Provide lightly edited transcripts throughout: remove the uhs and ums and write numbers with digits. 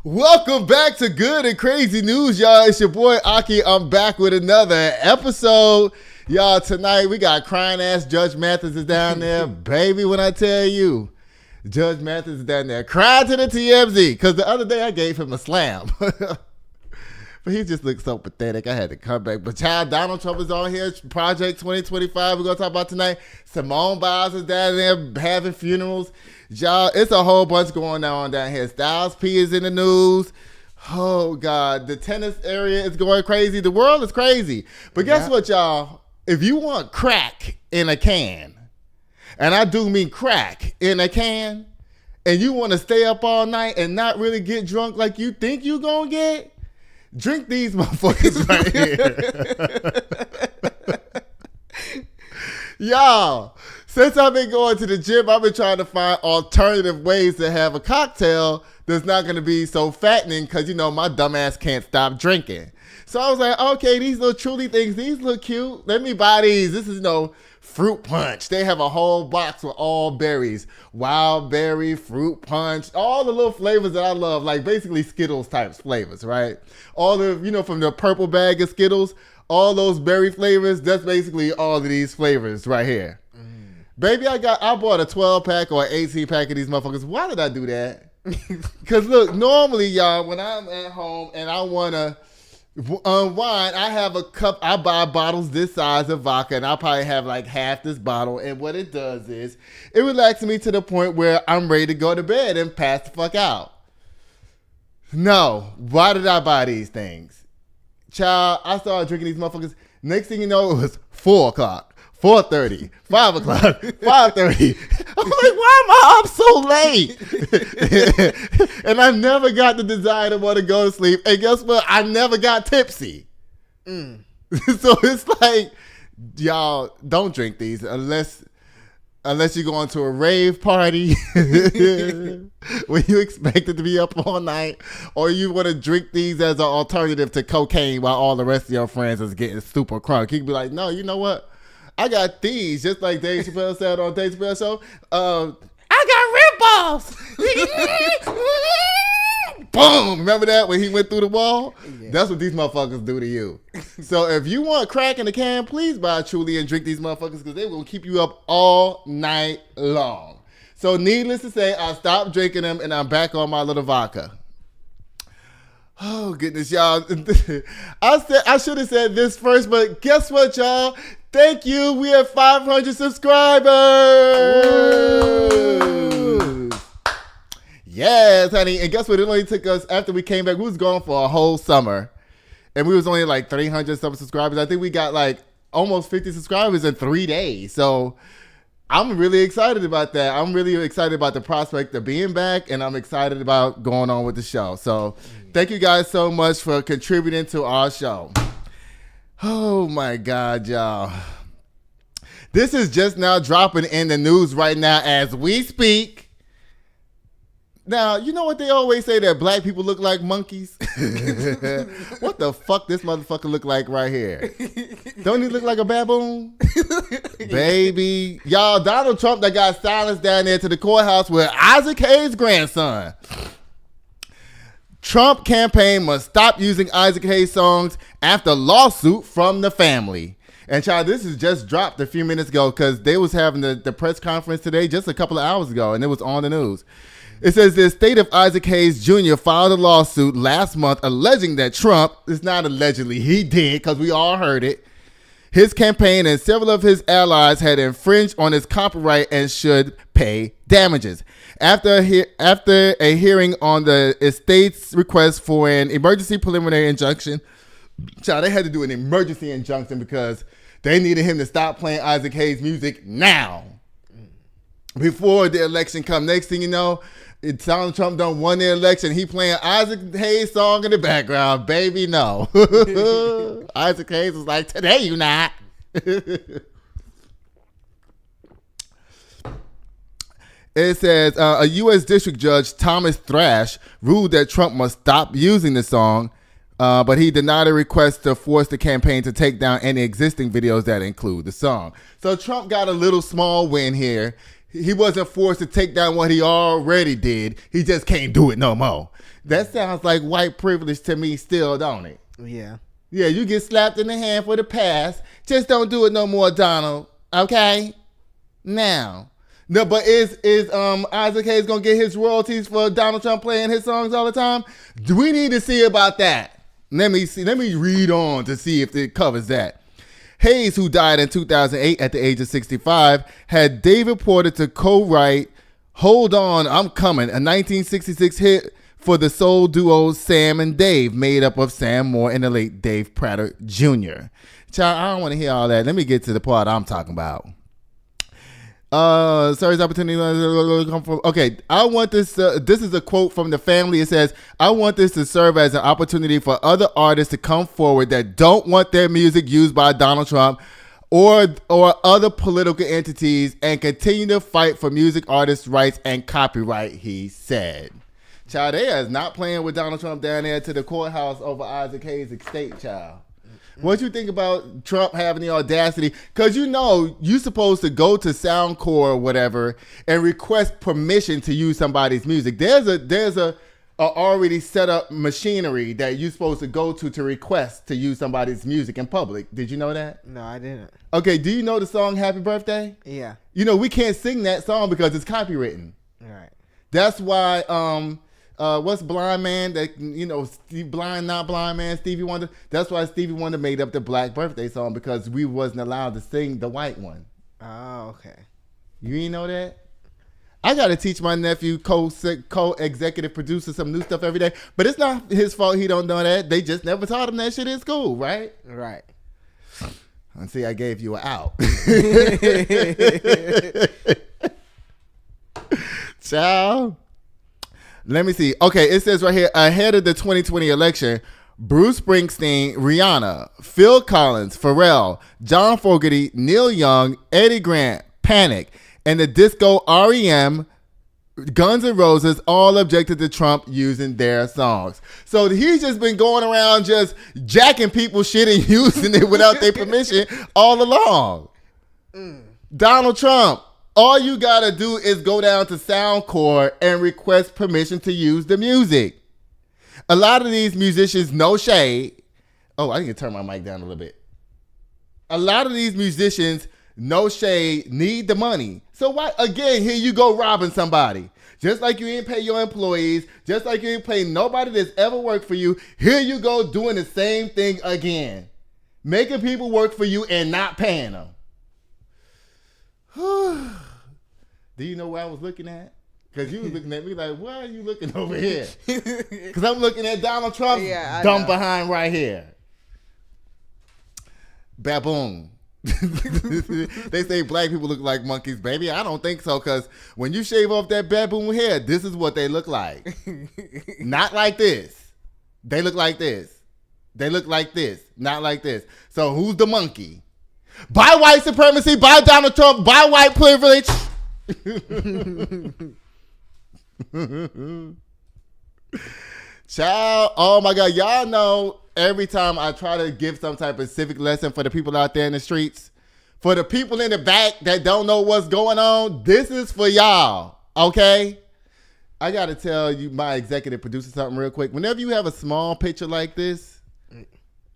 Welcome back to Good and Crazy News, y'all. It's your boy Aki. I'm back with another episode. Y'all, tonight we got crying ass Judge Mathis is down there. Baby, when I tell you, Judge Mathis is down there crying to the TMZ because the other day I gave him a slam. But he just looks so pathetic. I had to come back. But child, Donald Trump is on here. Project 2025 we're going to talk about tonight. Simone Biles is down there having funerals. Y'all, it's a whole bunch going on down here. Styles P is in the news. Oh, God. The tennis area is going crazy. The world is crazy. But guess what, y'all? If you want crack in a can, and I do mean crack in a can, and you want to stay up all night and not really get drunk like you think you're going to get, drink these motherfuckers right here. Y'all, since I've been going to the gym, I've been trying to find alternative ways to have a cocktail that's not going to be so fattening because, you know, my dumb ass can't stop drinking. So I was like, okay, these little Truly things, these look cute. Let me buy these. This is, fruit punch. They have a whole box with all berries. Wild berry, fruit punch, all the little flavors that I love, like basically Skittles type flavors, right? All the, from the purple bag of Skittles, all those berry flavors, that's basically all of these flavors right here. Baby, I bought a 12-pack or an 18-pack of these motherfuckers. Why did I do that? Because look, normally, y'all, when I'm at home and I want to unwind, I have a cup. I buy bottles this size of vodka, and I'll probably have like half this bottle. And what it does is it relaxes me to the point where I'm ready to go to bed and pass the fuck out. No, why did I buy these things? Child, I started drinking these motherfuckers. Next thing you know, it was 4 o'clock. 4:30, 5 o'clock, 5:30. I'm like, why am I up so late? And I never got the desire to want to go to sleep. And guess what? I never got tipsy. So it's like, y'all, don't drink these unless you're going to a rave party where you expect it to be up all night, or you want to drink these as an alternative to cocaine while all the rest of your friends is getting super crunk. You can be like, no, you know what? I got these, just like Dave Chappelle said on Dave Chappelle Show. I got rip balls. Boom. Remember that when he went through the wall? Yeah. That's what these motherfuckers do to you. So if you want crack in the can, please buy Truly and drink these motherfuckers because they will keep you up all night long. So needless to say, I stopped drinking them and I'm back on my little vodka. Oh, goodness, y'all. I should have said this first, but guess what, y'all? Thank you. We have 500 subscribers. Woo. Yes, honey. And guess what? It only took us, after we came back, we was gone for a whole summer. And we was only like 300 some subscribers. I think we got like almost 50 subscribers in 3 days. So I'm really excited about that. I'm really excited about the prospect of being back. And I'm excited about going on with the show. So thank you guys so much for contributing to our show. Oh my God, y'all. This is just now dropping in the news right now as we speak. Now, you know what they always say, that black people look like monkeys? What the fuck this motherfucker look like right here? Don't he look like a baboon? Baby. Y'all, Donald Trump that got silenced down there to the courthouse with Isaac Hayes' grandson. Trump campaign must stop using Isaac Hayes songs after lawsuit from the family. And child, this is just dropped a few minutes ago because they was having the press conference today just a couple of hours ago, and it was on the news. It says the estate of Isaac Hayes Jr. filed a lawsuit last month alleging that Trump, it's not allegedly, he did because we all heard it, his campaign and several of his allies had infringed on his copyright and should pay damages. After a hearing on the estate's request for an emergency preliminary injunction, child, they had to do an emergency injunction because they needed him to stop playing Isaac Hayes music now. Before the election come. Next thing you know, Donald Trump done won the election. He playing Isaac Hayes song in the background. Baby, no. Isaac Hayes was like, today you not. It says a U.S. District Judge, Thomas Thrash, ruled that Trump must stop using the song, but he denied a request to force the campaign to take down any existing videos that include the song. So Trump got a little small win here. he wasn't forced to take down what he already did. He just can't do it no more. That sounds like white privilege to me still, don't it? Yeah. Yeah, you get slapped in the hand for the past. Just don't do it no more, Donald. Okay? Now. No, but is Isaac Hayes gonna get his royalties for Donald Trump playing his songs all the time? Do we need to see about that? Let me see. Let me read on to see if it covers that. Hayes, who died in 2008 at the age of 65, had David Porter to co-write "Hold On, I'm Coming," a 1966 hit for the soul duo Sam and Dave, made up of Sam Moore and the late Dave Prater Jr. Child, I don't want to hear all that. Let me get to the part I'm talking about. Sorry, opportunity. Okay, I want this. This is a quote from the family. It says, "I want this to serve as an opportunity for other artists to come forward that don't want their music used by Donald Trump or other political entities and continue to fight for music artists' rights and copyright," he said. Child, they is not playing with Donald Trump down there to the courthouse over Isaac Hayes' estate, child. What you think about Trump having the audacity? Because you know you're supposed to go to Soundcore or whatever and request permission to use somebody's music. There's a already set up machinery that you're supposed to go to request to use somebody's music in public. Did you know that? No, I didn't. Okay, do you know the song Happy Birthday? Yeah. You know, we can't sing that song because it's copywritten. All right. That's why what's Blind Man that, you know, Blind Not Blind Man, Stevie Wonder. That's why Stevie Wonder made up the Black Birthday song, because we wasn't allowed to sing the white one. Oh, okay. You ain't know that? I got to teach my nephew, co-executive producer, some new stuff every day. But it's not his fault he don't know that. They just never taught him that shit in school, right? Right. And see, I gave you an out. Child. Let me see. Okay, it says right here, ahead of the 2020 election, Bruce Springsteen, Rihanna, Phil Collins, Pharrell, John Fogerty, Neil Young, Eddie Grant, Panic, and the disco REM, Guns N' Roses all objected to Trump using their songs. So he's just been going around just jacking people's shit and using it without their permission all along. Donald Trump, all you gotta do is go down to Soundcore and request permission to use the music. A lot of these musicians, no shade. Oh, I need to turn my mic down a little bit. A lot of these musicians, no shade, need the money. So why, again, here you go robbing somebody. Just like you didn't pay your employees, just like you didn't pay nobody that's ever worked for you, here you go doing the same thing again. Making people work for you and not paying them. Do you know where I was looking at? Because you was looking at me like, why are you looking over here? Because I'm looking at Donald Trump's dumb behind right here. Baboon. They say black people look like monkeys, baby. I don't think so, because when you shave off that baboon hair, this is what they look like. Not like this. They look like this. They look like this, not like this. So who's the monkey? By white supremacy, by Donald Trump, by white privilege. Child, oh my God, y'all know every time I try to give some type of civic lesson for the people out there in the streets, for the people in the back that don't know what's going on, this is for y'all, okay? I got to tell you, my executive producer, something real quick. Whenever you have a small picture like this,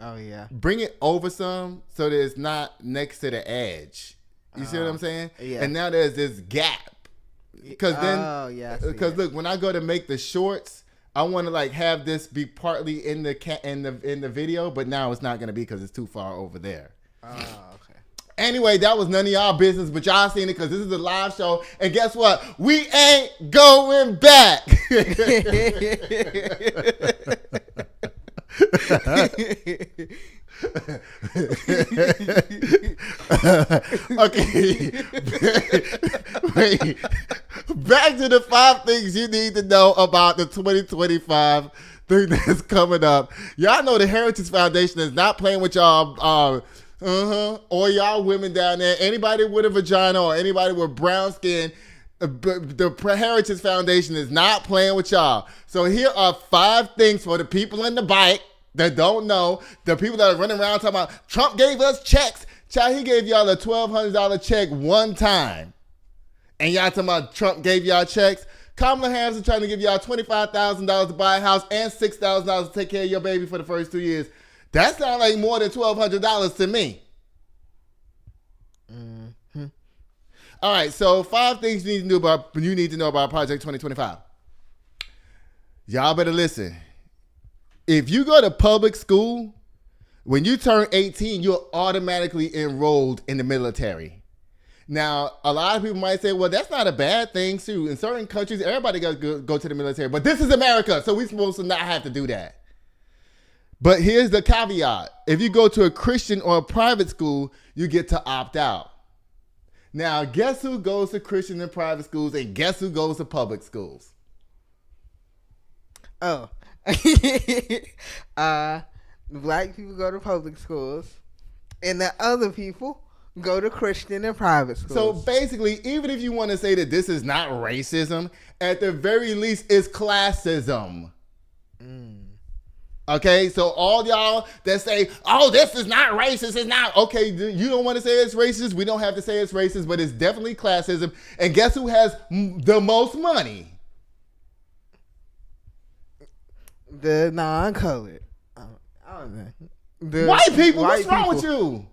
oh yeah, bring it over some so that it's not next to the edge. You see what I'm saying? Yeah. And now there's this gap. Because then, because look, when I go to make the shorts, I want to like have this be partly in the video, but now it's not gonna be because it's too far over there. Oh, okay. Anyway, that was none of y'all business, but y'all seen it because this is a live show, and guess what? We ain't going back. Okay. Wait. Back to the 5 things you need to know about the 2025 thing that's coming up. Y'all know the Heritage Foundation is not playing with y'all or y'all women down there. Anybody with a vagina or anybody with brown skin, the Heritage Foundation is not playing with y'all. So here are 5 things for the people in the bike that don't know, the people that are running around talking about Trump gave us checks. Child, he gave y'all a $1,200 check one time. And y'all talking about Trump gave y'all checks. Kamala Harris is trying to give y'all $25,000 to buy a house and $6,000 to take care of your baby for the first 2 years. That sounds like more than $1,200 to me. Mm-hmm. All right, so 5 things you need to know about Project 2025. Y'all better listen. If you go to public school, when you turn 18, you're automatically enrolled in the military. Now, a lot of people might say, well, that's not a bad thing, too. In certain countries, everybody got to go to the military. But this is America, so we're supposed to not have to do that. But here's the caveat. If you go to a Christian or a private school, you get to opt out. Now, guess who goes to Christian and private schools, and guess who goes to public schools? Oh. Black people go to public schools, and the other people go to Christian and private schools. So basically, even if you want to say that this is not racism, at the very least, it's classism. Okay, so all y'all that say, oh, this is not racist, it's not. Okay, you don't want to say it's racist. We don't have to say it's racist, but it's definitely classism. And guess who has the most money? The non-colored. I don't know. White people, what's wrong with you?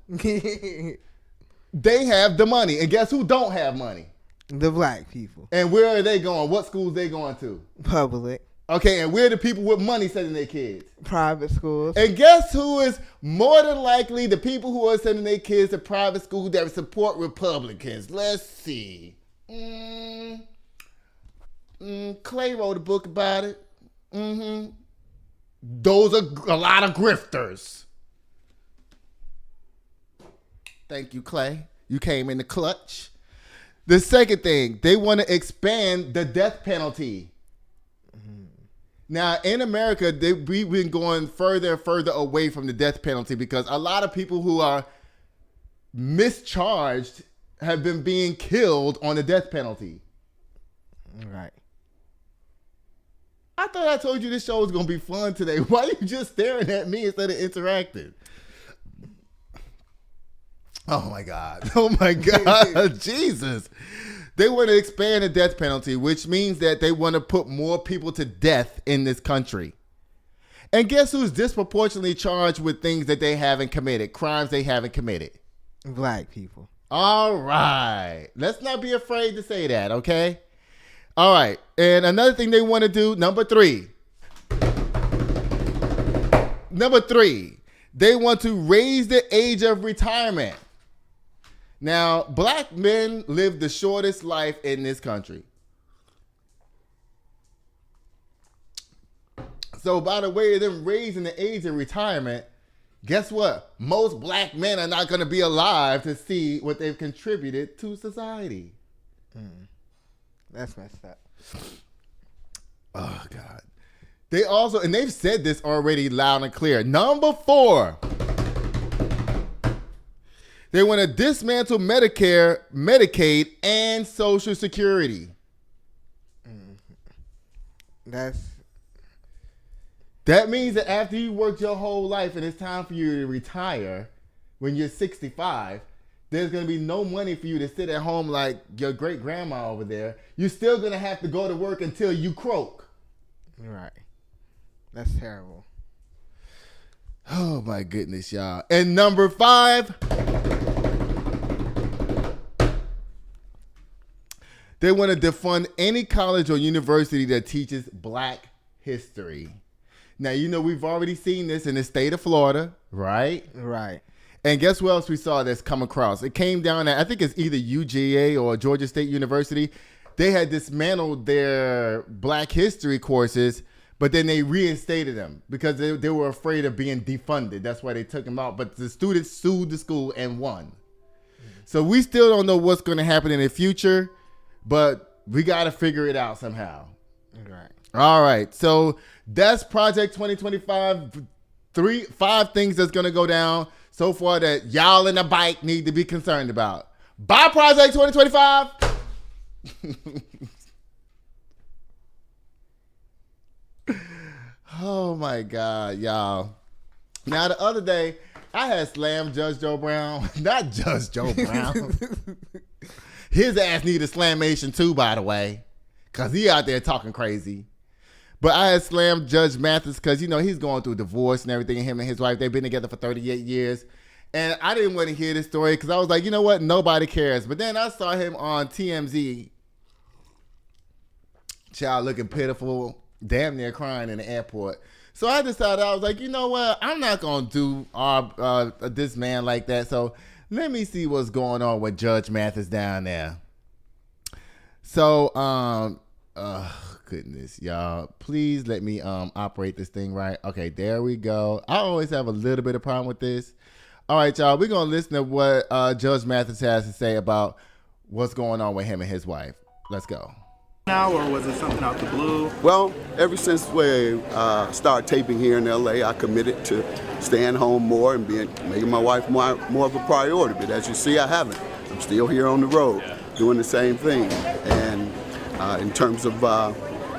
They have the money. And guess who don't have money? The black people. And where are they going? What schools they going to? Public. Okay, and where are the people with money sending their kids? Private schools. And guess who is more than likely the people who are sending their kids to private schools that support Republicans? Let's see. Clay wrote a book about it. Those are a lot of grifters. Thank you, Clay. You came in the clutch. The second thing, they want to expand the death penalty. Now, in America, we've been going further and further away from the death penalty because a lot of people who are mischarged have been being killed on the death penalty. Right. I thought I told you this show was going to be fun today. Why are you just staring at me instead of interacting? Oh, my God. Oh, my God. Jesus. They want to expand the death penalty, which means that they want to put more people to death in this country. And guess who's disproportionately charged with things that they haven't committed, crimes they haven't committed? Black people. All right. Let's not be afraid to say that, okay? All right. And another thing they want to do, number three. They want to raise the age of retirement. Now, black men live the shortest life in this country. So by the way of them raising the age of retirement, guess what? Most black men are not going to be alive to see what they've contributed to society. That's messed up. Oh, God. They also, and they've said this already loud and clear. Number 4. They want to dismantle Medicare, Medicaid, and Social Security. That means that after you worked your whole life and it's time for you to retire when you're 65, there's going to be no money for you to sit at home like your great grandma over there. You're still going to have to go to work until you croak. Right. That's terrible. Oh, my goodness, y'all. And number 5, they want to defund any college or university that teaches black history. Now, you know, we've already seen this in the state of Florida, right? Right. And guess what else we saw that's come across? It came down at, I think it's either UGA or Georgia State University. They had dismantled their black history courses, but then they reinstated them because they were afraid of being defunded. That's why they took them out. But the students sued the school and won. So we still don't know what's going to happen in the future, but we got to figure it out somehow. Right. All right. So that's Project 2025. 5 things that's going to go down so far that y'all in the bike need to be concerned about. Bye, Project 2025. Oh, my God, y'all. Now, the other day, I had slammed Judge Joe Brown. Not Judge Joe Brown. His ass need a slamation too, by the way, because he out there talking crazy. But I had slammed Judge Mathis because, you know, he's going through divorce and everything. Him and his wife, they've been together for 38 years. And I didn't want to hear this story because I was like, you know what? Nobody cares. But then I saw him on TMZ. Child looking pitiful, damn near crying in the airport. So I decided, I was like, you know what? I'm not going to do this man like that. So let me see what's going on with Judge Mathis down there. So, goodness, y'all. Please let me operate this thing right. Okay, there we go. I always have a little bit of problem with this. All right, y'all. We're going to listen to what Judge Mathis has to say about what's going on with him and his wife. Let's go. Now, or was it something out the blue? Well, ever since we started taping here in LA, I committed to staying home more and making my wife more of a priority. But as you see, I haven't. I'm still here on the road doing the same thing. And in terms of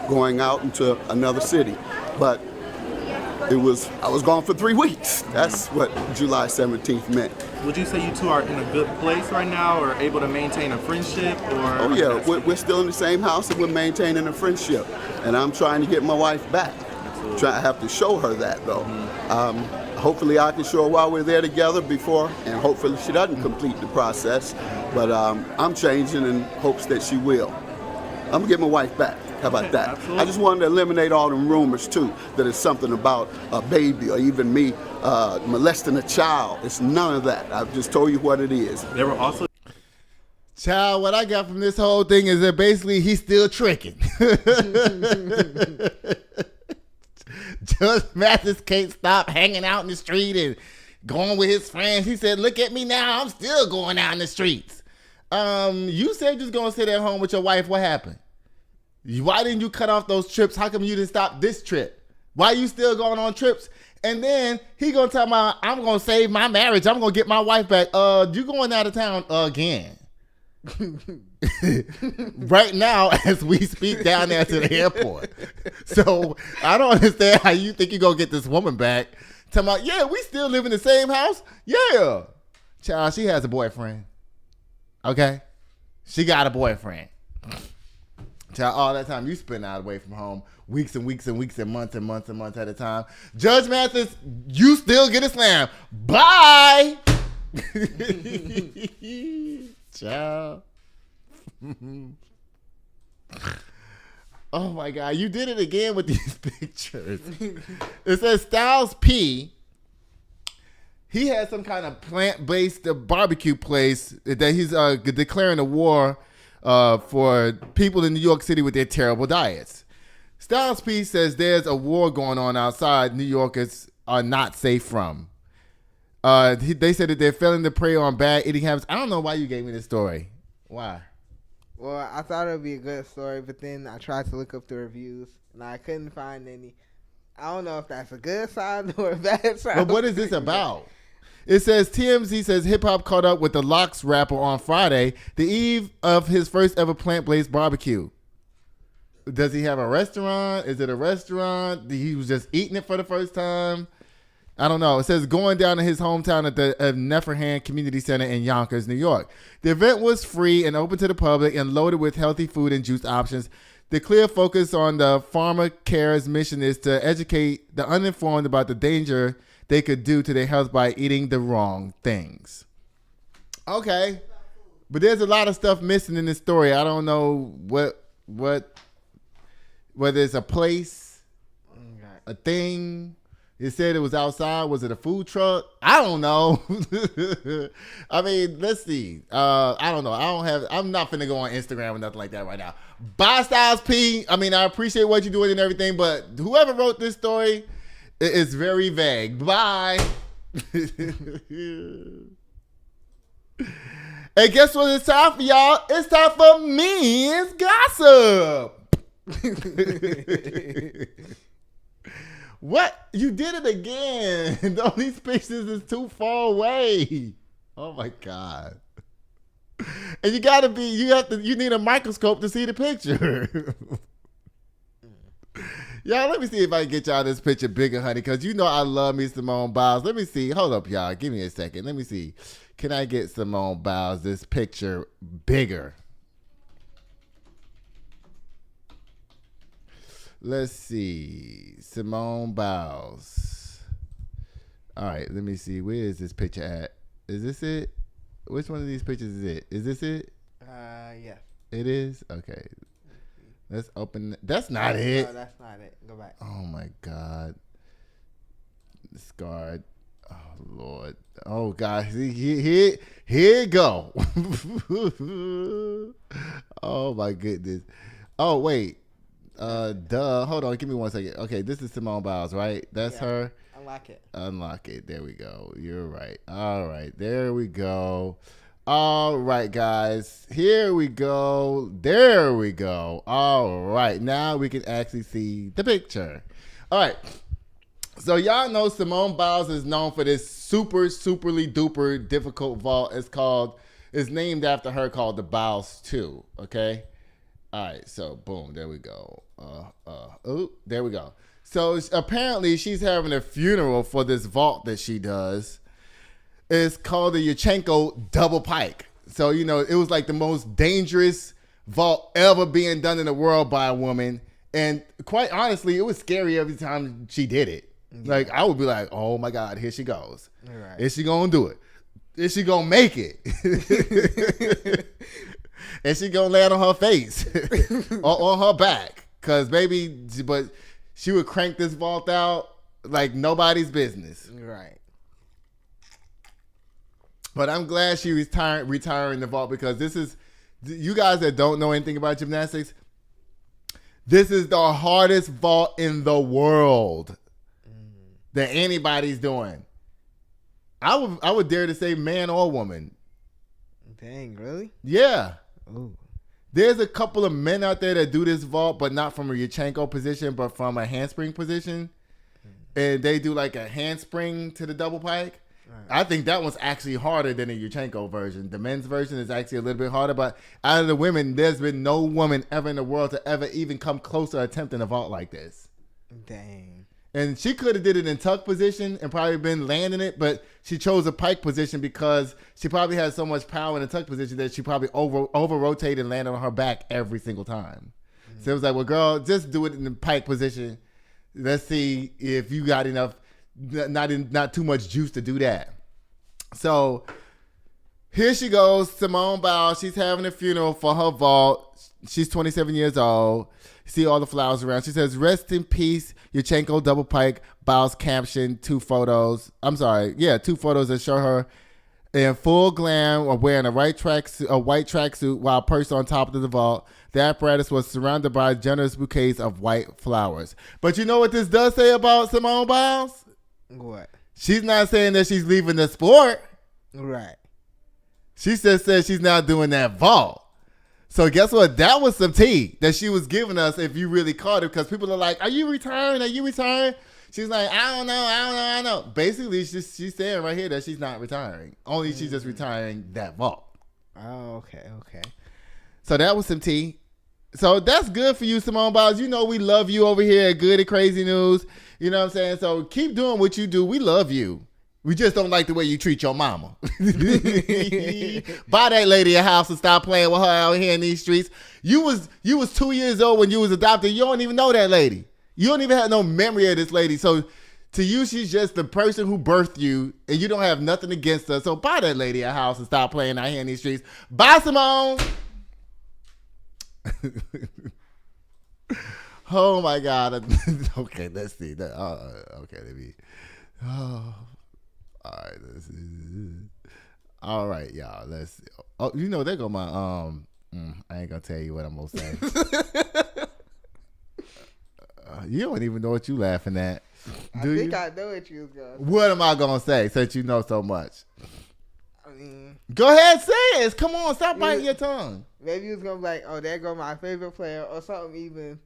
going out into another city. But I was gone for 3 weeks. That's what July 17th meant. Would you say you two are in a good place right now, or able to maintain a friendship? Or oh yeah, we're still in the same house and we're maintaining a friendship. And I'm trying to get my wife back. I have to show her that though. Hopefully I can show her while we're there together before, and hopefully she doesn't complete the process. But I'm changing in hopes that she will. I'm gonna get my wife back. How about that? Absolutely. I just wanted to eliminate all them rumors too, that it's something about a baby or even me molesting a child. It's none of that. I've just told you what it is. There were also... Child, what I got from this whole thing is that basically he's still tricking. Judge Mathis can't stop hanging out in the street and going with his friends. He said, look at me now. I'm still going out in the streets. You said you was going to sit at home with your wife. What happened? Why didn't you cut off those trips? How come you didn't stop this trip? Why you still going on trips? And then he gonna tell me, I'm gonna save my marriage. I'm gonna get my wife back. You going out of town again? Right now, as we speak, down there to the airport. So I don't understand how you think you gonna get this woman back. Talking about, yeah, we still live in the same house. Yeah, child, she has a boyfriend. Okay, she got a boyfriend. Child, all that time you spend out away from home, weeks and weeks and weeks and months and months and months at a time. Judge Mathis, you still get a slam. Bye. Child. Oh my God, you did it again with these pictures. It says Styles P. He had some kind of plant-based barbecue place that he's declaring a war for people in New York City with their terrible diets. Styles P says there's a war going on outside New Yorkers are not safe from. They said that they're failing to prey on bad eating habits. I don't know why you gave me this story. Why? Well, I thought it would be a good story, but then I tried to look up the reviews, and I couldn't find any. I don't know if that's a good sign or a bad sign. But what is this about? It says TMZ says hip-hop caught up with the Lox rapper on Friday, the eve of his first ever plant-based barbecue. Does he have a restaurant? Is it a restaurant? He was just eating it for the first time? I don't know. It says going down to his hometown at the Nefferhan Community Center in Yonkers, New York. The event was free and open to the public and loaded with healthy food and juice options. The clear focus on the Pharma Care's mission is to educate the uninformed about the danger they could do to their health by eating the wrong things. Okay. But there's a lot of stuff missing in this story. I don't know whether it's a place, a thing. It said it was outside. Was it a food truck? I don't know. I mean, let's see. I don't know. I'm not finna go on Instagram or nothing like that right now. Bye, Styles P. I mean, I appreciate what you're doing and everything, but whoever wrote this story, it's very vague. Bye. Hey, guess what it's time for, y'all? It's time for men's gossip. What? You did it again. All these pictures is too far away. Oh my God. And you need a microscope to see the picture. Y'all, let me see if I can get y'all this picture bigger, honey, because you know I love me Simone Biles. Let me see. Hold up, y'all. Give me a second. Let me see. Can I get Simone Biles this picture bigger? Let's see. Simone Biles. All right, let me see. Where is this picture at? Is this it? Which one of these pictures is it? Is this it? Yes. It is? Okay. Let's open. That's not it. No, that's not it. Go back. Oh, my God. Scarred. Oh, Lord. Oh, God. Here you go. Oh, my goodness. Oh, wait. Hold on. Give me 1 second. Okay, this is Simone Biles, right? That's her. Unlock it. Unlock it. There we go. You're right. All right. There we go. All right, guys. Here we go. There we go. All right. Now we can actually see the picture. All right. So y'all know Simone Biles is known for this superly duper difficult vault. It's named after her, called the Biles 2. Okay. All right. So boom. There we go. There we go. So apparently she's having a funeral for this vault that she does. It's called the Yurchenko double pike. So, you know, it was like the most dangerous vault ever being done in the world by a woman. And quite honestly, it was scary every time she did it. Yeah. Like, I would be like, oh my God, here she goes. Right. Is she going to do it? Is she going to make it? Is she going to land on her face or on her back? Because but she would crank this vault out like nobody's business. Right. But I'm glad she retiring the vault, because this is, you guys that don't know anything about gymnastics, this is the hardest vault in the world that anybody's doing. I would dare to say man or woman. Dang, really? Yeah. Ooh. There's a couple of men out there that do this vault, but not from a Yurchenko position, but from a handspring position. And they do like a handspring to the double pike. Right. I think that one's actually harder than the Yurchenko version. The men's version is actually a little bit harder, but out of the women, there's been no woman ever in the world to ever even come close to attempting a vault like this. Dang. And she could have did it in tuck position and probably been landing it, but she chose a pike position because she probably had so much power in the tuck position that she probably over rotated and landed on her back every single time. Mm-hmm. So it was like, well, girl, just do it in the pike position. Let's see if you got enough, not too much juice to do that. So here she goes, Simone Biles. She's having a funeral for her vault. She's 27 years old. You see all the flowers around. She says, "Rest in peace, Yurchenko double pike." Biles captioned 2 photos. 2 photos that show her in full glam or wearing a white tracksuit while perched on top of the vault. The apparatus was surrounded by generous bouquets of white flowers. But you know what this does say about Simone Biles? What? She's not saying that she's leaving the sport. Right. She just said she's not doing that vault. So guess what? That was some tea that she was giving us if you really caught it, because people are like, are you retiring? Are you retiring? She's like, I don't know. Basically, she's saying right here that she's not retiring. Only she's just retiring that vault. Oh, okay. So that was some tea. So that's good for you, Simone Biles. You know we love you over here at Good and Crazy News. You know what I'm saying? So keep doing what you do. We love you. We just don't like the way you treat your mama. Buy that lady a house and stop playing with her out here in these streets. You was 2 years old when you was adopted. You don't even know that lady. You don't even have no memory of this lady. So to you, she's just the person who birthed you, and you don't have nothing against her. So buy that lady a house and stop playing out here in these streets. Bye, Simone. Oh my God. Okay, let's see. Okay, let me. Oh, all right. All right, y'all. Let's see. Oh, you know, there go my I ain't gonna tell you what I'm gonna say. You don't even know what you laughing at. I think I know what you was gonna say. What am I gonna say since you know so much? I mean, go ahead, say it. Come on, stop biting your tongue. Maybe you was gonna be like, oh, there go my favorite player or something even.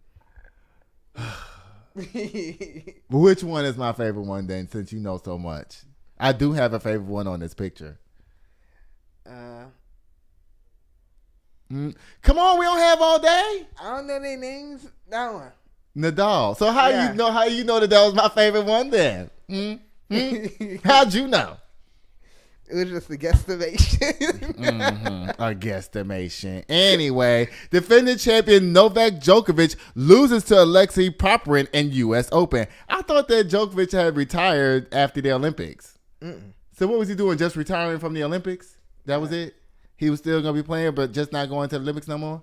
Which one is my favorite one then, since you know so much? I do have a favorite one on this picture. Come on, we don't have all day. I don't know their names. That one. Nadal. So how you know that was my favorite one then? How'd you know? It was just a guesstimation. A guesstimation. Anyway, defending champion Novak Jokovic loses to Alexei Popyrin in U.S. Open. I thought that Djokovic had retired after the Olympics. So what was he doing? Just retiring from the Olympics? That was it? He was still going to be playing, but just not going to the Olympics no more?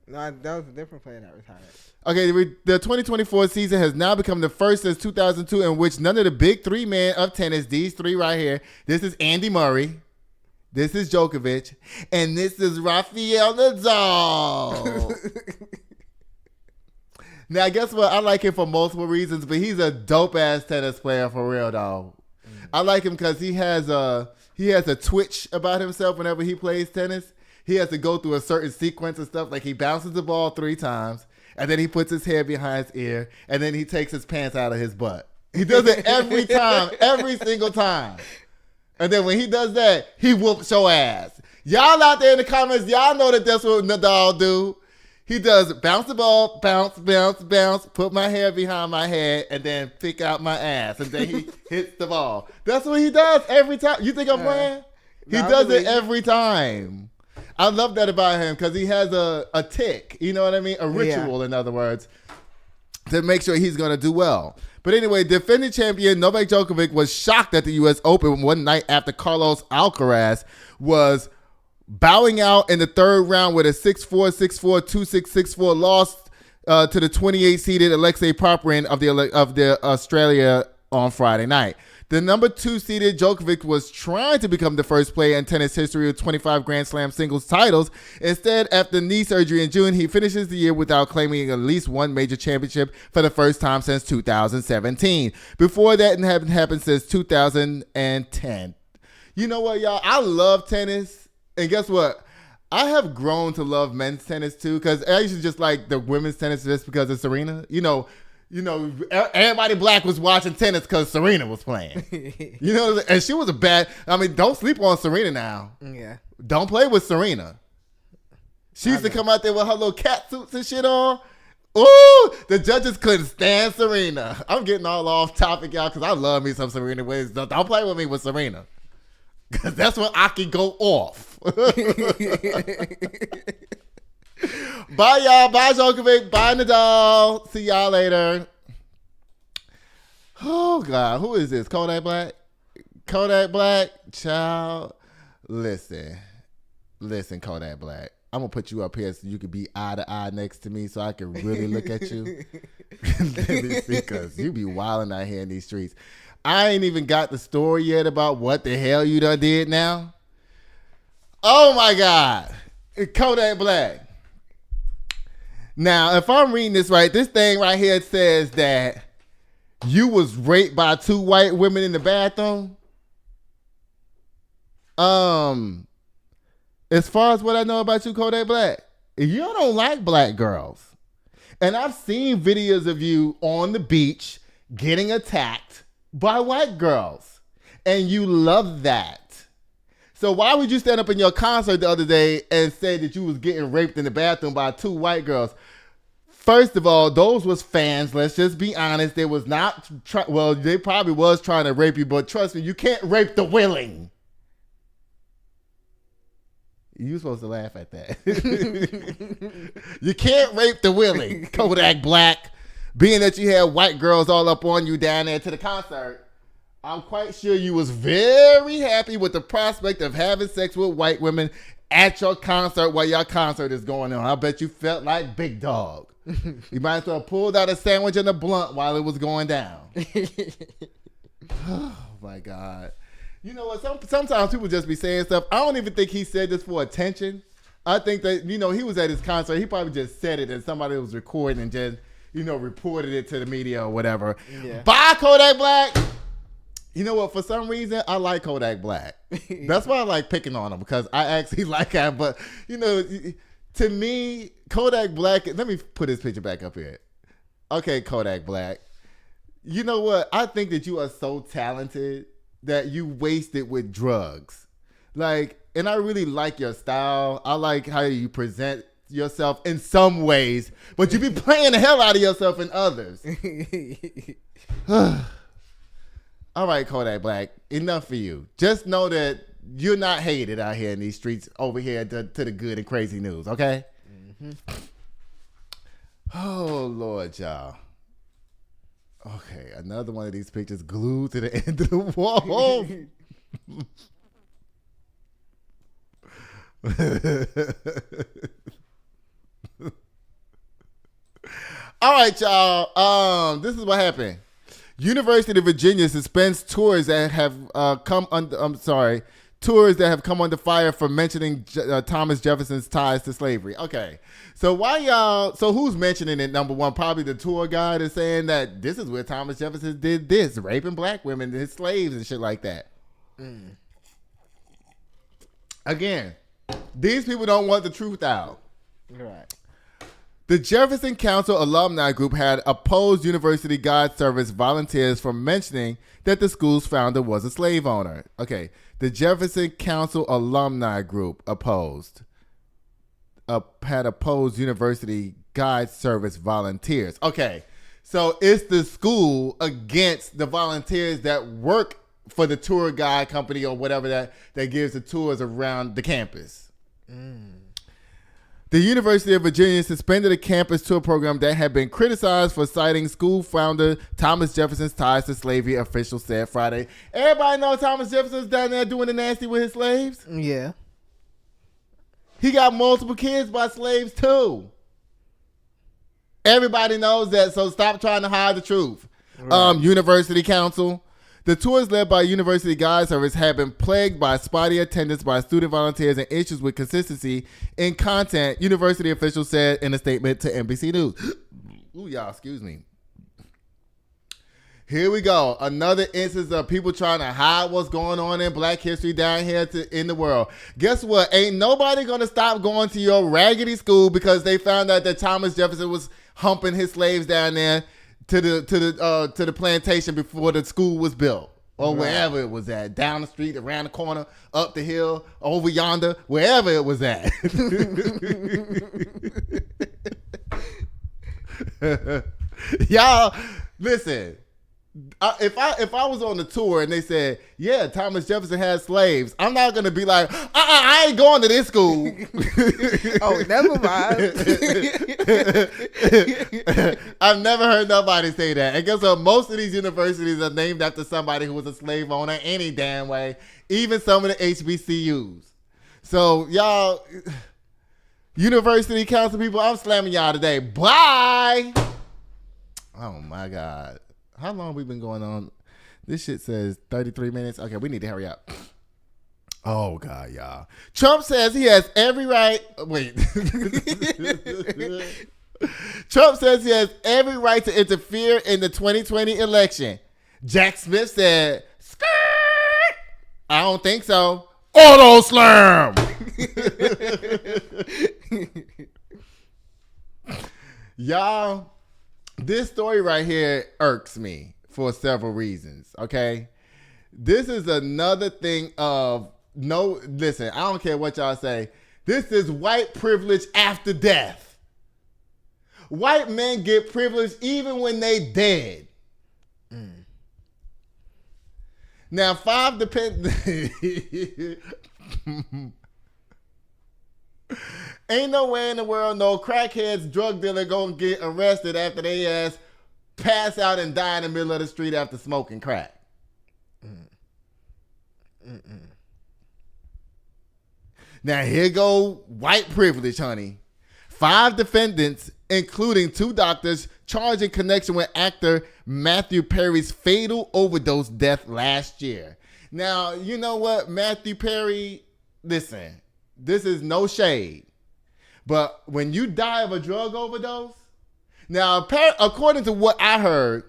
No, that was a different player that retired. Okay, the 2024 season has now become the first since 2002 in which none of the big three men of tennis, these three right here, this is Andy Murray, this is Djokovic, and this is Rafael Nadal. Now, guess what? I like him for multiple reasons, but he's a dope-ass tennis player for real, though. I like him because he has a twitch about himself whenever he plays tennis. He has to go through a certain sequence of stuff, like he bounces the ball 3 times, and then he puts his head behind his ear, and then he takes his pants out of his butt. He does it every time, every single time. And then when he does that, he whoops your ass. Y'all out there in the comments, y'all know that that's what Nadal do. He does bounce the ball, bounce, bounce, bounce, put my hair behind my head, and then pick out my ass. And then he hits the ball. That's what he does every time. You think I'm playing? He does it every time. I love that about him because he has a tick, you know what I mean? A ritual, in other words, to make sure he's going to do well. But anyway, defending champion Novak Djokovic was shocked at the U.S. Open one night after Carlos Alcaraz was bowing out in the third round with a 6-4, 6-4, 2-6, 6-4 loss to the 28-seeded Alexei Popyrin of the Australia on Friday night. The number 2-seeded Djokovic was trying to become the first player in tennis history with 25 Grand Slam singles titles. Instead, after knee surgery in June, he finishes the year without claiming at least one major championship for the first time since 2017. Before that, it hadn't happened since 2010. You know what, y'all? I love tennis. And guess what? I have grown to love men's tennis, too, because I used to just like the women's tennis just because of Serena. You know, everybody black was watching tennis because Serena was playing. You know, and she was don't sleep on Serena now. Yeah. Don't play with Serena. She used to come out there with her little cat suits and shit on. Ooh, the judges couldn't stand Serena. I'm getting all off topic, y'all, because I love me some Serena Williams. Don't play with me with Serena. Because that's when I can go off. Bye, y'all. Bye, Djokovic. Bye, Nadal. See y'all later. Oh, God. Who is this? Kodak Black? Kodak Black? Child. Listen, Kodak Black. I'm going to put you up here so you can be eye to eye next to me so I can really look at you. Let me see, because you be wilding out here in these streets. I ain't even got the story yet about what the hell you done did now. Oh, my God. Kodak Black. Now, if I'm reading this right, this thing right here says that you was raped by 2 white women in the bathroom. As far as what I know about you, Kodak Black, you don't like black girls. And I've seen videos of you on the beach getting attacked by white girls. And you love that. So why would you stand up in your concert the other day and say that you was getting raped in the bathroom by 2 white girls? First of all, those was fans. Let's just be honest. They was not, they probably was trying to rape you, but trust me, you can't rape the willing. You supposed to laugh at that. You can't rape the willing, Kodak Black. Being that you had white girls all up on you down there to the concert, I'm quite sure you was very happy with the prospect of having sex with white women at your concert while your concert is going on. I bet you felt like Big Dog. You might as well pulled out a sandwich and a blunt while it was going down. Oh, my God. You know what? Sometimes people just be saying stuff. I don't even think he said this for attention. I think that, he was at his concert. He probably just said it and somebody was recording and just, reported it to the media or whatever. Yeah. Bye, Kodak Black. You know what? For some reason, I like Kodak Black. That's why I like picking on him, because I actually like him. But, to me, Kodak Black, let me put his picture back up here. Okay, Kodak Black. You know what? I think that you are so talented that you waste it with drugs. And I really like your style. I like how you present yourself in some ways, but you be playing the hell out of yourself in others. All right, Kodak Black, enough for you. Just know that you're not hated out here in these streets over here to the good and crazy news, okay? Mm-hmm. Oh, Lord, y'all. Okay, another one of these pictures glued to the end of the wall. All right, y'all. This is what happened. University of Virginia suspends tours that have come under. Tours that have come under fire for mentioning Thomas Jefferson's ties to slavery. Okay, so why y'all? So who's mentioning it? Number one, probably the tour guide is saying that this is where Thomas Jefferson did this, raping black women, his slaves and shit like that. Mm. Again, these people don't want the truth out. Right. The Jefferson Council alumni group had opposed University Guide Service volunteers from mentioning that the school's founder was a slave owner. Okay, the Jefferson Council alumni group had opposed University Guide Service volunteers. Okay, so it's the school against the volunteers that work for the tour guide company or whatever that gives the tours around the campus. Mm. The University of Virginia suspended a campus tour program that had been criticized for citing school founder Thomas Jefferson's ties to slavery, officials said Friday. Everybody know Thomas Jefferson's down there doing the nasty with his slaves? Yeah. He got multiple kids by slaves too. Everybody knows that, so stop trying to hide the truth. Right. University Council. The tours led by University Guide Service have been plagued by spotty attendance by student volunteers and issues with consistency in content, university officials said in a statement to NBC News. Ooh, y'all, excuse me. Here we go. Another instance of people trying to hide what's going on in black history down here in the world. Guess what? Ain't nobody going to stop going to your raggedy school because they found out that Thomas Jefferson was humping his slaves down there to the plantation before the school was built, or wherever it was at, down the street, around the corner, up the hill, over yonder, wherever it was at. Y'all, listen. If I was on the tour and they said, yeah, Thomas Jefferson had slaves, I'm not gonna be like, I ain't going to this school. Oh, never mind. I've never heard nobody say that. And guess what? Most of these universities are named after somebody who was a slave owner any damn way. Even some of the HBCUs. So y'all, University Council people, I'm slamming y'all today. Bye. Oh my God. How long have we been going on? This shit says 33 minutes. Okay, we need to hurry up. Oh, God, y'all. Trump says he has every right. Wait. Trump says he has every right to interfere in the 2020 election. Jack Smith said, skirt. I don't think so. Auto slam. Y'all. This story right here irks me for several reasons, okay? This is another thing of listen, I don't care what y'all say. This is white privilege after death. White men get privilege even when they dead. Mm. Now, 5 Ain't no way in the world no crackheads, drug dealer gonna get arrested after they ass pass out and die in the middle of the street after smoking crack. Now here go white privilege, honey. 5 defendants, including 2 doctors, charged in connection with actor Matthew Perry's fatal overdose death last year. Now, you know what, Matthew Perry, listen, this is no shade. But when you die of a drug overdose, now, according to what I heard,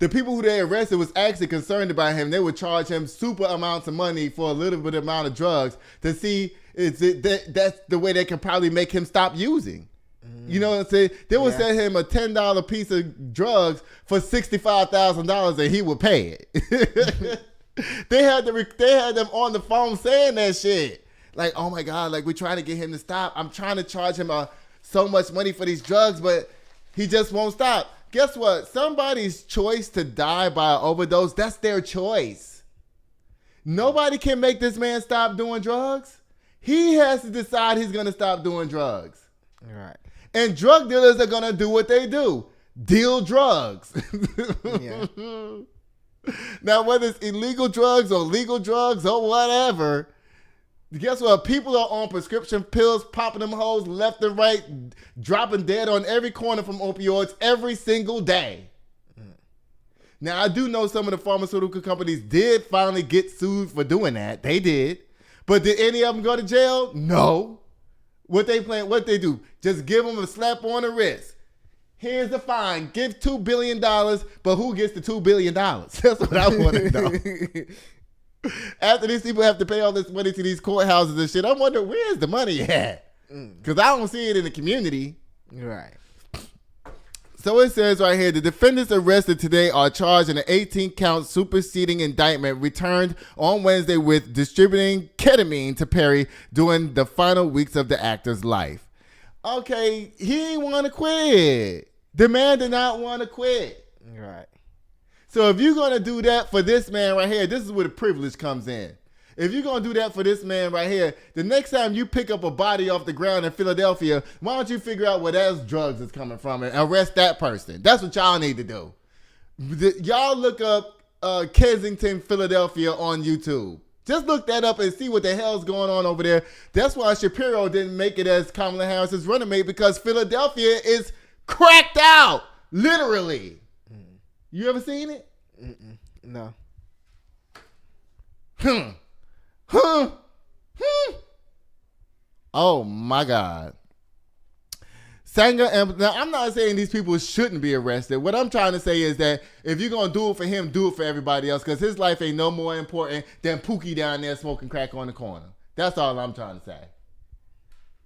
the people who they arrested was actually concerned about him. They would charge him super amounts of money for a little bit amount of drugs to see that's the way they can probably make him stop using. You know what I'm saying? They would sell him a $10 piece of drugs for $65,000 and he would pay it. They had them on the phone saying that shit. Like, oh my God, like we're trying to get him to stop. I'm trying to charge him so much money for these drugs, but he just won't stop. Guess what? Somebody's choice to die by an overdose, that's their choice. Nobody can make this man stop doing drugs. He has to decide he's going to stop doing drugs. Right. And drug dealers are going to do what they do. Deal drugs. Yeah. Now, whether it's illegal drugs or legal drugs or whatever, guess what? People are on prescription pills, popping them hoes left and right, dropping dead on every corner from opioids every single day. Now, I do know some of the pharmaceutical companies did finally get sued for doing that. They did. But did any of them go to jail? No. What they do? Just give them a slap on the wrist. Here's the fine. Give $2 billion, but who gets the $2 billion? That's what I want to know. After these people have to pay all this money to these courthouses and shit, I wonder where's the money at? Because I don't see it in the community. Right. So it says right here, the defendants arrested today are charged in an 18-count superseding indictment returned on Wednesday with distributing ketamine to Parry during the final weeks of the actor's life. Okay, he ain't want to quit. The man did not want to quit. Right. So if you're going to do that for this man right here, this is where the privilege comes in. If you're going to do that for this man right here, the next time you pick up a body off the ground in Philadelphia, why don't you figure out where those drugs is coming from and arrest that person? That's what y'all need to do. Y'all look up Kensington, Philadelphia on YouTube. Just look that up and see what the hell's going on over there. That's why Shapiro didn't make it as Kamala Harris's running mate, because Philadelphia is cracked out, literally. You ever seen it? No. Oh my God. Sanger, and now I'm not saying these people shouldn't be arrested. What I'm trying to say is that if you're going to do it for him, do it for everybody else, because his life ain't no more important than Pookie down there smoking crack on the corner. That's all I'm trying to say.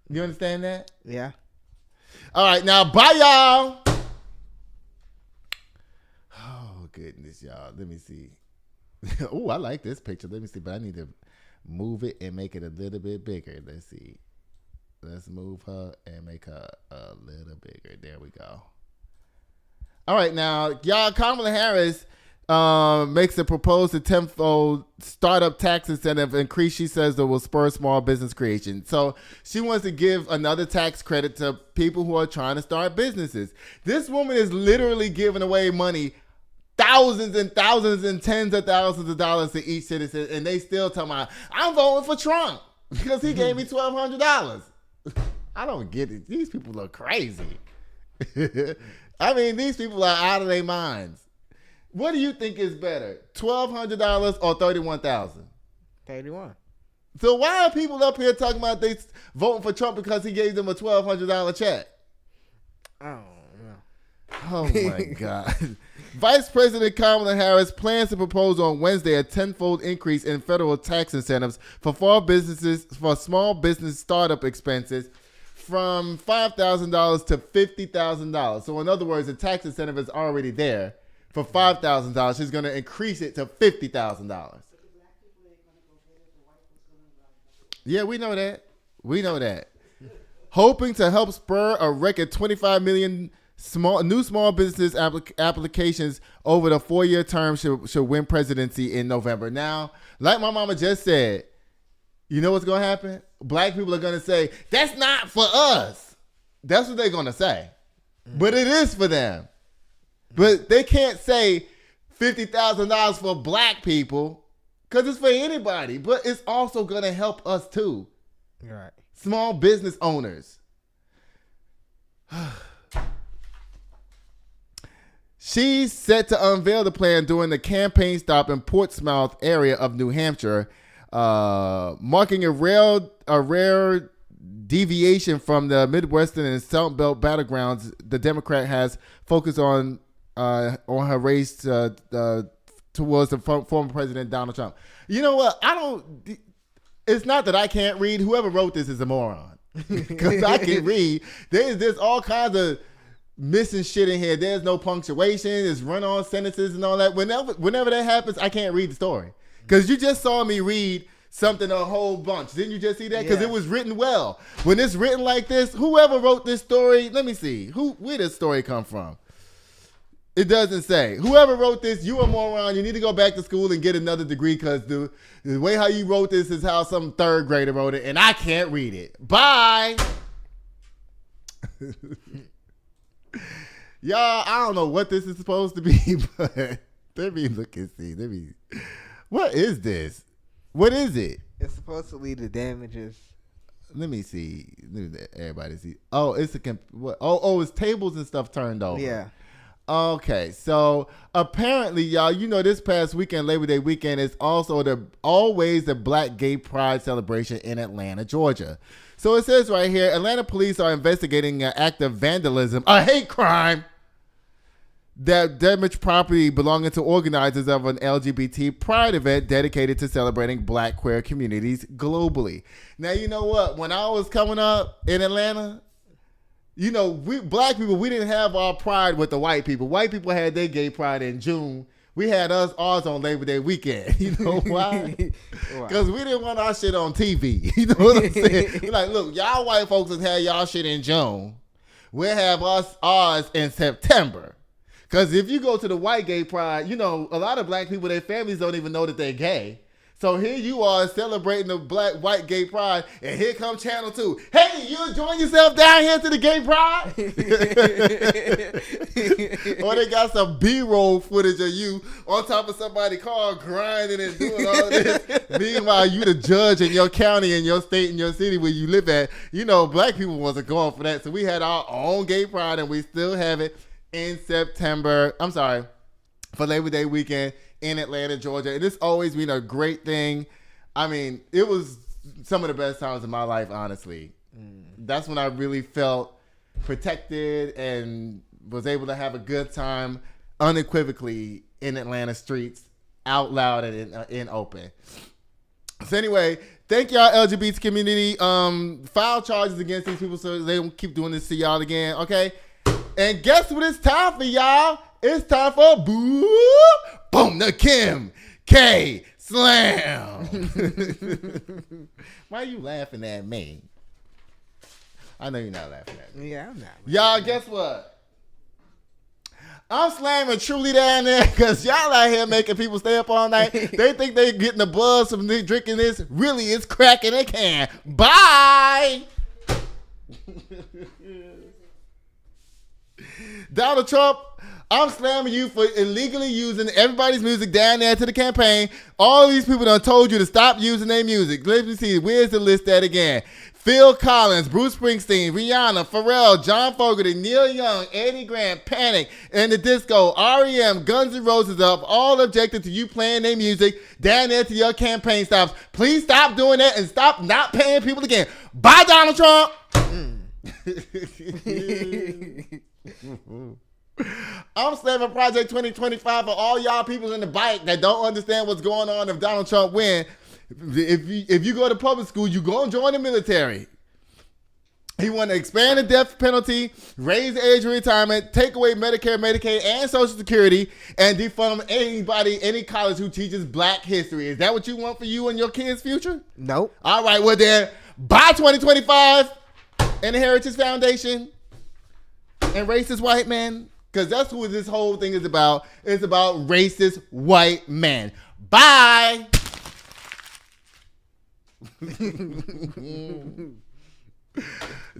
You understand that? Yeah. All right, now bye, y'all. Oh, goodness, y'all. Let me see. Oh, I like this picture. Let me see, but I need to move it and make it a little bit bigger. Let's see. Let's move her and make her a little bigger. There we go. All right, now, y'all, Kamala Harris makes a proposed tenfold startup tax incentive increase. She says that will spur small business creation. So she wants to give another tax credit to people who are trying to start businesses. This woman is literally giving away money, thousands and thousands and tens of thousands of dollars to each citizen, and they still talking about, I'm voting for Trump because he gave me $1,200. I don't get it. These people are crazy. I mean, these people are out of their minds. What do you think is better, $1,200 or $31,000? 31. So why are people up here talking about they voting for Trump because he gave them a $1,200 check? I don't know. Oh my God. Vice President Kamala Harris plans to propose on Wednesday a tenfold increase in federal tax incentives for small business startup expenses from $5,000 to $50,000. So in other words, the tax incentive is already there for $5,000. She's going to increase it to $50,000. Yeah, we know that. We know that. Hoping to help spur a record 25 million new small business applications over the 4-year term should win presidency in November. Now, like my mama just said, you know what's going to happen? Black people are going to say, that's not for us. That's what they're going to say. But it is for them. But they can't say $50,000 for black people because it's for anybody. But it's also going to help us too. Right. Small business owners. She's set to unveil the plan during the campaign stop in Portsmouth area of New Hampshire, marking a rare deviation from the Midwestern and South Belt battlegrounds the Democrat has focused on her race towards the former President Donald Trump. You know what? It's not that I can't read. Whoever wrote this is a moron. Because I can read. There's all kinds of missing shit in here. There's no punctuation. There's run-on sentences and all that. Whenever that happens, I can't read the story. Because you just saw me read something a whole bunch. Didn't you just see that? Because it was written well. When it's written like this, whoever wrote this story, let me see. Where did this story come from? It doesn't say. Whoever wrote this, you a moron. You need to go back to school and get another degree because the way how you wrote this is how some third grader wrote it, and I can't read it. Bye. Y'all, I don't know what this is supposed to be, but let me look and see. What is this? What is it? It's supposed to lead to damages. Let me see. Let everybody see. Oh, it's what? Oh, it's tables and stuff turned over. Yeah. Okay, so apparently, y'all, this past weekend, Labor Day weekend, is also always the Black Gay Pride celebration in Atlanta, Georgia. So it says right here, Atlanta police are investigating an act of vandalism, a hate crime, that damaged property belonging to organizers of an LGBT Pride event dedicated to celebrating Black queer communities globally. Now, you know what? When I was coming up in Atlanta, we Black people, we didn't have our pride with the white people. White people had their gay pride in June. We had ours on Labor Day weekend. You know why? Because we didn't want our shit on TV. You know what I'm saying? We're like, look, y'all white folks has had y'all shit in June. We'll have ours in September. Because if you go to the white gay pride, a lot of Black people, their families don't even know that they're gay. So here you are celebrating the white gay pride, and here comes Channel 2. Hey, you enjoying yourself down here to the gay pride? Or they got some B-roll footage of you on top of somebody's car grinding and doing all this. Meanwhile, you the judge in your county, in your state, in your city where you live at. Black people wasn't going for that. So we had our own gay pride, and we still have it in September. I'm sorry, for Labor Day weekend in Atlanta, Georgia. And it's always been a great thing. I mean, it was some of the best times of my life, honestly. That's when I really felt protected and was able to have a good time unequivocally in Atlanta streets, out loud and in open. So anyway, thank y'all LGBT community. File charges against these people so they don't keep doing this to y'all again, okay? And guess what it's time for, y'all? It's time for Boom the Kim K Slam. Why are you laughing at me? I know you're not laughing at me. Yeah, I'm not. Y'all, guess what? I'm slamming Truly down there because y'all out here making people stay up all night. They think they getting the buzz from drinking this. Really, it's cracking a can. Bye. Donald Trump, I'm slamming you for illegally using everybody's music down there to the campaign. All these people done told you to stop using their music. Let me see. Where's the list at again? Phil Collins, Bruce Springsteen, Rihanna, Pharrell, John Fogerty, Neil Young, Eddie Grant, Panic, and the Disco, R.E.M., Guns N' Roses up, all objected to you playing their music down there to your campaign stops. Please stop doing that and stop not paying people again. Bye, Donald Trump. I'm slamming Project 2025 for all y'all people in the bike that don't understand what's going on if Donald Trump win. If you go to public school, you go and join the military. He want to expand the death penalty, raise the age of retirement, take away Medicare, Medicaid, and Social Security, and defund any college who teaches Black history. Is that what you want for you and your kids' future? Nope. All right, well then, bye 2025 and the Heritage Foundation and racist white men. Because that's who this whole thing is about. It's about racist white men. Bye.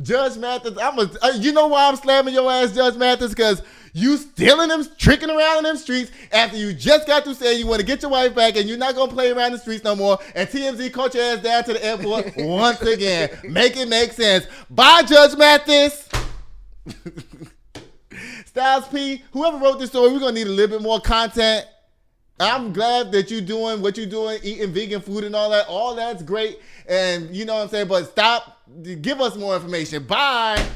Judge Mathis, you know why I'm slamming your ass, Judge Mathis? Because you stealing them, tricking around in them streets after you just got to say you want to get your wife back and you're not going to play around the streets no more. And TMZ caught your ass down to the airport once again. Make it make sense. Bye, Judge Mathis. Styles P, whoever wrote this story, we're going to need a little bit more content. I'm glad that you're doing what you're doing, eating vegan food and all that. All that's great. And you know what I'm saying? But stop. Give us more information. Bye.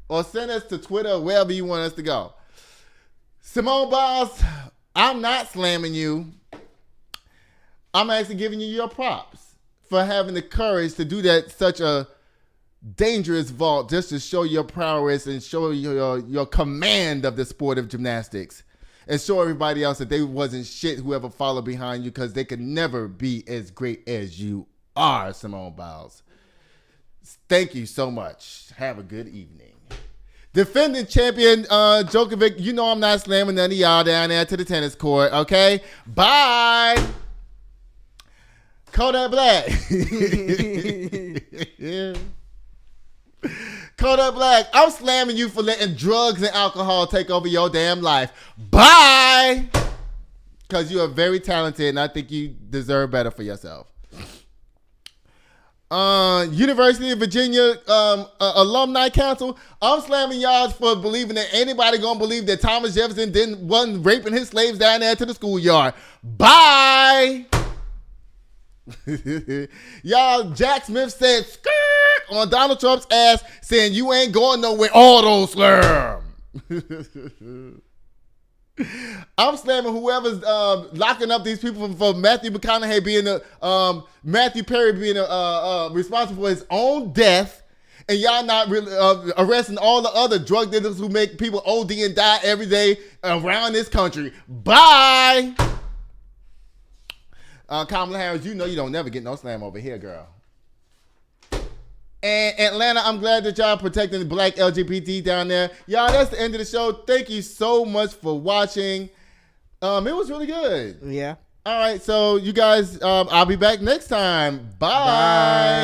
Or send us to Twitter or wherever you want us to go. Simone Biles, I'm not slamming you. I'm actually giving you your props for having the courage to do that, such a dangerous vault, just to show your prowess and show your command of the sport of gymnastics. And show everybody else that they wasn't shit whoever followed behind you, because they could never be as great as you are, Simone Biles. Thank you so much. Have a good evening. Defending champion Djokovic, you know I'm not slamming none of y'all down there to the tennis court, okay? Bye. Kodak Black. Kodak Black, I'm slamming you for letting drugs and alcohol take over your damn life. Bye. Because you are very talented and I think you deserve better for yourself. University of Virginia Alumni Council, I'm slamming y'all for believing that anybody gonna believe that Thomas Jefferson wasn't raping his slaves down there to the schoolyard. Bye. Y'all, Jack Smith said skirt on Donald Trump's ass saying you ain't going nowhere. All those slurs. I'm slamming whoever's locking up these people for Matthew McConaughey being Matthew Parry being responsible for his own death, and y'all not really arresting all the other drug dealers who make people OD and die every day around this country. Bye. Kamala Harris, you know you don't never get no slam over here, girl. And Atlanta, I'm glad that y'all protecting the black LGBT down there. Y'all, that's the end of the show. Thank you so much for watching. It was really good. Yeah. All right, so you guys, I'll be back next time. Bye.